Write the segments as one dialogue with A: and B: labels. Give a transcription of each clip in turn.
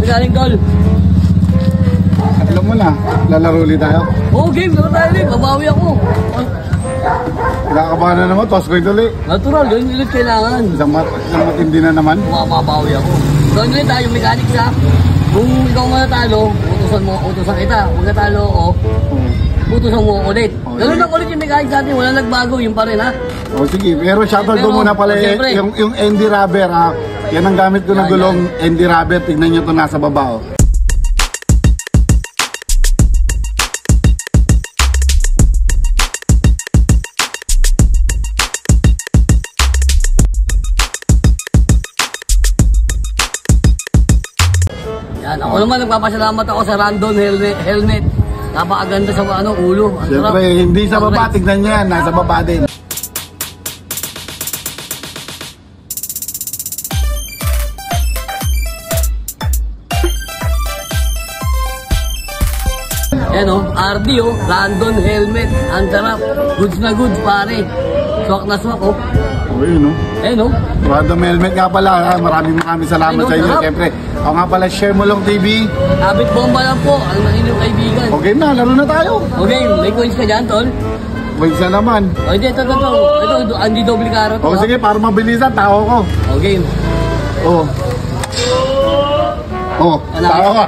A: Galing tol.
B: Alam mo na, lalaro ulit tayo.
A: Oo, game. Laro tayo ulit. Babawi ako.
B: Kinakabahan na naman, toss ko ito ulit.
A: Natural, gawin ulit kailangan.
B: Isang matindi na naman.
A: Mababawi ako. Gawin ulit tayo, mechanics ha. Kung ikaw mo natalo, utusan kita. Kung natalo ako, utusan mo ulit. Ganun lang ulit yung mechanics natin, wala nagbago, yun pa rin ha.
B: O sige, pero shoutout ko muna pala yung Andy Rubber ha. Yan ang gamit ko na gulong, Andy Rubber. Tignan nyo ito nasa baba o.
A: Yan, ako naman nagpapasalamat ako sa Randon helmet. Napakaganda sa ulo.
B: Siyempre, hindi sa baba, tignan nyo yan, nasa baba din.
A: Yan o, RD o, Randon helmet. Ang sarap. Goods na goods pare. Swak na swak o.
B: O yun o.
A: Ayun o.
B: Random helmet nga pala ha. Maraming salamat sa inyo. Siyempre, ako nga pala Share Mo Lang TV.
A: Habit bomba lang po, ang inyong kaibigan.
B: Okay na, laro na tayo.
A: Okay, may coins ka dyan tol?
B: Coins na naman.
A: O hindi, ito. Ito, hindi doble karot.
B: O sige, para mabilisan, tao ko.
A: Okay.
B: O. O, tao ka.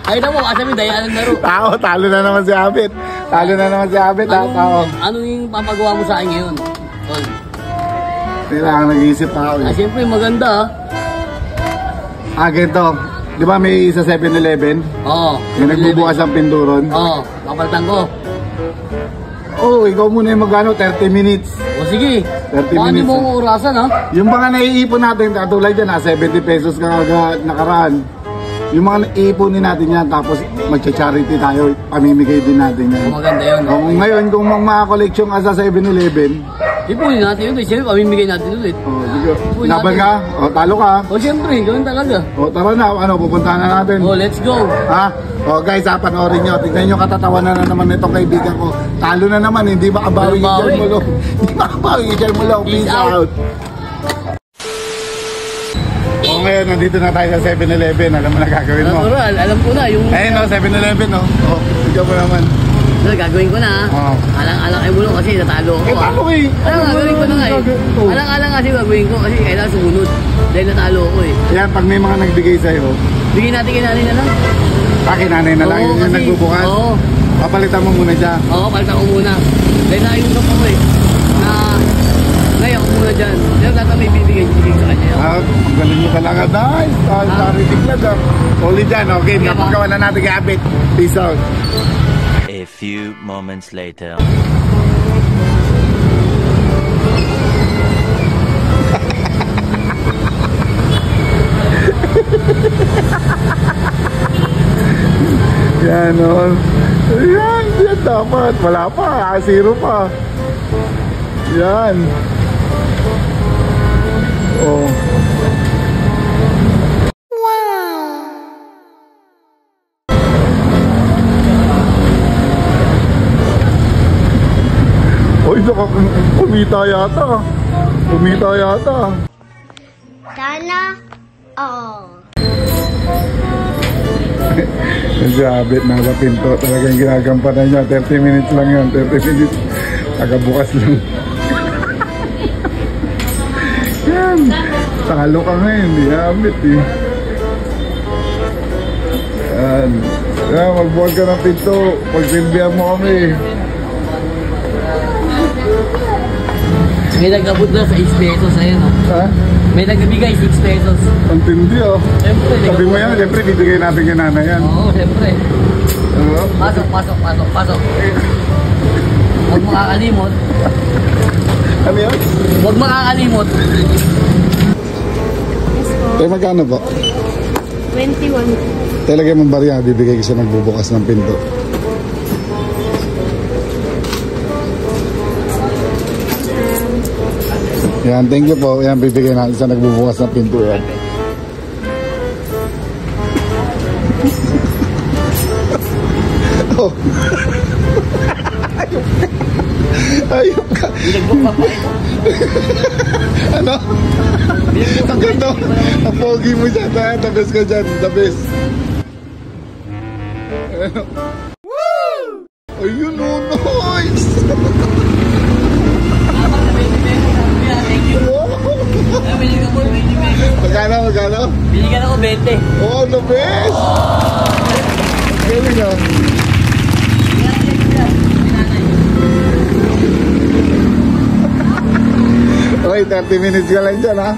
A: Pakita mo, kasi may dayaan ng laro.
B: Tao, talo na naman si Abit. Talo na naman si Abit ha, tao.
A: Ano yung papagawa mo sa akin ngayon? Tol.
B: Kailangan nag-iisip tao.
A: Siyempre maganda
B: ganito. Di ba may sa 7-Eleven?
A: Oo.
B: May nagbubukas ang pinduron?
A: Oo, kapalitan ko.
B: Oo, ikaw muna yung magano, 30 minutes.
A: O sige,
B: 30
A: baka hindi
B: minutes.
A: mo urasan ha?
B: Yung mga naiipon natin, katulad yan, 70 pesos nakaraan. Yung mga naiiponin natin yan, tapos magcha-charity tayo, pamimigay din natin yan.
A: Maganda yun.
B: Ngayon, kung mga collection ka sa 7-Eleven,
A: ipunin natin yun, siyempre pamimigay natin ulit.
B: laban ka, talo ka.
A: O siyempre, gawin talaga.
B: Tara na, pupuntahan na natin.
A: Let's go.
B: Guys, panoorin nyo. Tignan nyo katatawanan na naman itong kaibigan ko. Talo na naman, hindi makabawi yung Share Mo Lang. Hindi makabawi yung Share Mo Lang. Peace out. Ngayon, nandito na tayo sa 7-Eleven. Alam mo na gagawin mo.
A: Natural, alam ko na yung...
B: Ayun 7-Eleven bigyan mo naman.
A: Gagawin ko na alang-alang ay bulong kasi natalo ako
B: Talo eh.
A: Gagawin ko na nga Alang-alang kasi gagawin ko kasi kailangan sumunod. Dahil natalo ako eh.
B: Yan, pag may mga nagbigay sa'yo,
A: bigyan natin kay nanay na lang.
B: Kinanay na lang yung nagbubukas?
A: Oo.
B: Papalitan mo muna siya?
A: Oo, palitan ko muna. Dahil naayusap ako eh. Ngayon ko muna dyan. Dahil lahat may bibigay sa kanya.
B: Ang galing mo talaga, nice. Charity club Solid dyan, okay. Napagawa na natin kay Abit. Peace out.
C: A few moments later.
B: Yan Yan dapat. Wala pa. 0 pa. Yan. Kumita yata.
D: Sana all.
B: Si Abit nasa pinto. Talagang ginagampanan niya. 30 minutes lang yun. 30 minutes. Tagabukas lang. Yan. Talo ka ngayon. Hindi Abit eh. Yan. Magbukas ka ng pinto. Pagsilbihan mo kami.
A: May nagabot na sa 6 pesos ayun May nagbigay 6 pesos.
B: Ang tindi
A: Siyempre.
B: Sabi mo yan, siyempre bibigay natin kay nanay yan.
A: Oo, siyempre. Pasok. Huwag makakalimot.
B: Ano yan?
A: Huwag makakalimot.
B: Magkano po?
D: 21.
B: Talaga mong barya, bibigay ko siya nagbubukas ng pinto. Yan, thank you po. Yan, bibigyan natin sa nagbubukas ng pinto yan. Ayop ka.
A: Binagbok pa pa ito.
B: Ano? Ang ganda. Ang pogi mo dyan. The best ka dyan. The best. Ayun o, nice!
A: Thank you. Ay, binigyan ko 20 pesos.
B: Magkano?
A: Binigyan ako 20.
B: Oh, the best! Galing ah. Okay, 30 minutes ka lang dyan ha.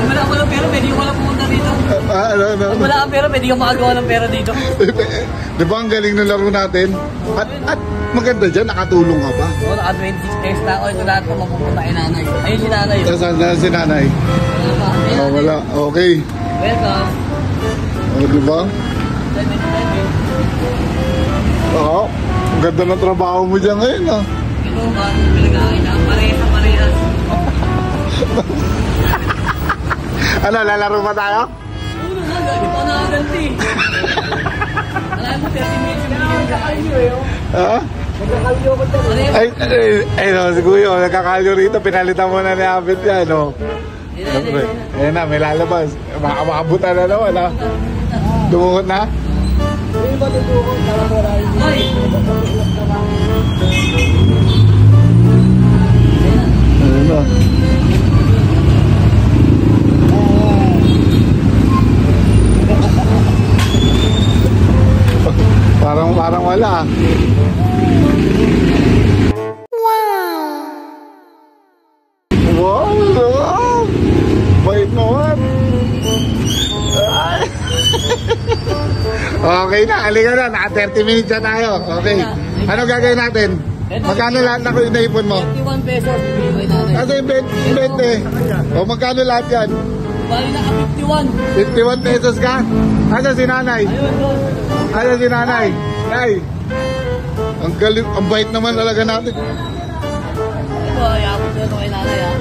A: Kung wala ko ng pera, pwede ko wala pumunta dito.
B: Ano?
A: Kung wala kang pera, pwede ka makagawa ng pera dito.
B: Di ba ang galing ng laro natin? At maganda dyan, nakatulong ka pa.
A: Oo, naka 26 pesos na ako. Ito lahat ko mapupunta kay nanay. Ayun si nanay.
B: Saan na si nanay? Oh, wala. Okay.
A: Welcome.
B: O, di ba? Oo. Ang ganda ng trabaho mo dyan ngayon ah.
A: Ito ba, pinag-akin na. Parehas.
B: Ano, lalaro pa tayo?
A: Oo naman, gabi pa nakaganti. Alam mo, 30 minutes yung binigyan ka kayo.
B: Ha?
A: Nagkakalyo ko ito.
B: Ay, no, si Kuya, nagkakalyo rito. Pinalitan mo na ni Abit yan, no? Siyempre. Ayan na, may lalabas. Makabutan na naman, ha? Dumukot na?
A: Hoy!
B: Ayun na. Parang wala. Wow! Bait naman. Ay. Okay na, halika na. Naka 30 minutes na tayo. Okay. Ano gagawin natin? Magkano lahat na naipon mo?
A: 51 pesos. Bibigay ko nanay.
B: Kasi 20. O magkano lahat yan?
A: Bali naka 51.
B: 51 pesos ka? Ano si nanay?
A: Ayun, doon.
B: Ano si nanay? Nay! Ang galing, ang bait naman talaga natin.
A: Ito, ayapot na ito kay nanay, ha?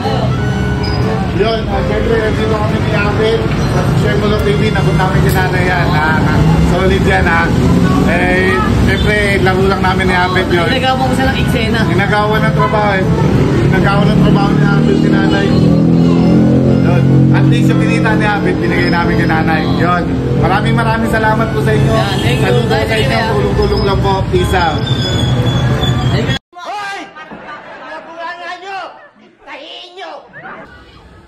A: Ayun.
B: Yun, siyempre, dito kami ni Abel. Sa Share Mo Lang TV, nabot namin si nanay yan. Solid yan, ha? Eh, siyempre, laro lang namin ni Abel yun.
A: Ginagawa mo siya ng eksena.
B: Ginagawa ng trabaho, eh. Ginagawa ng trabaho ni Abel si nanay. Yun. At least yung pinita ni Abel, binigay namin kay nanay. Yun. Maraming salamat po sa inyo.
A: Yan, thank you.
B: Saludo sa inyo. Tulong-tulong lang po. Peace out.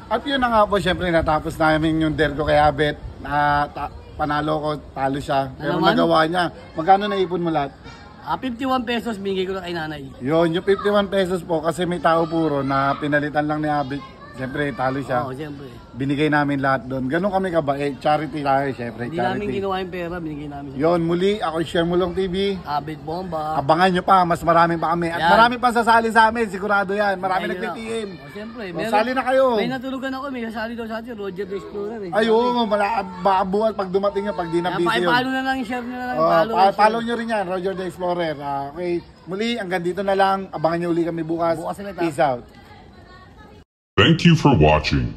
B: At yun na nga po, syempre natapos namin yung dergo kay Abet. Panalo ko, talo siya. Pero
A: Naman?
B: nagawa niya. Magkano naipon mo lahat?
A: 51 pesos binigay ko na kay nanay.
B: Yun, yung 51 pesos po kasi may tao puro na pinalitan lang ni Abet. Syempre, talo siya.
A: Oo, siyempre.
B: Binigay namin lahat doon. Ganun kami kabait. Charity tayo, syempre.
A: Hindi namin
B: Charity.
A: ginawa yung pera, binigay namin.
B: Yun, muli, ako Share Mo Lang TV.
A: Abit bomba.
B: Abangan nyo pa, mas marami pa kami. At
A: Yan.
B: marami pa sasali sa amin, sigurado yan. Marami
A: Ayun na.
B: nagtitiem.
A: O, siyempre.
B: Sali na kayo.
A: May natulugan ako, may sasali daw sa atin, Roger the Explorer eh.
B: Ay, oo, baka buwan pag dumating yun, pag di na
A: Kaya
B: busy yun.
A: pakipalo na lang, share nyo na lang.
B: Follow nyo rin yan, Roger the Explorer. Okay, muli, hanggang dito na lang. Abangan nyo uli kami bukas.
A: Bukas ulit,
B: Peace out.
E: Thank you for watching.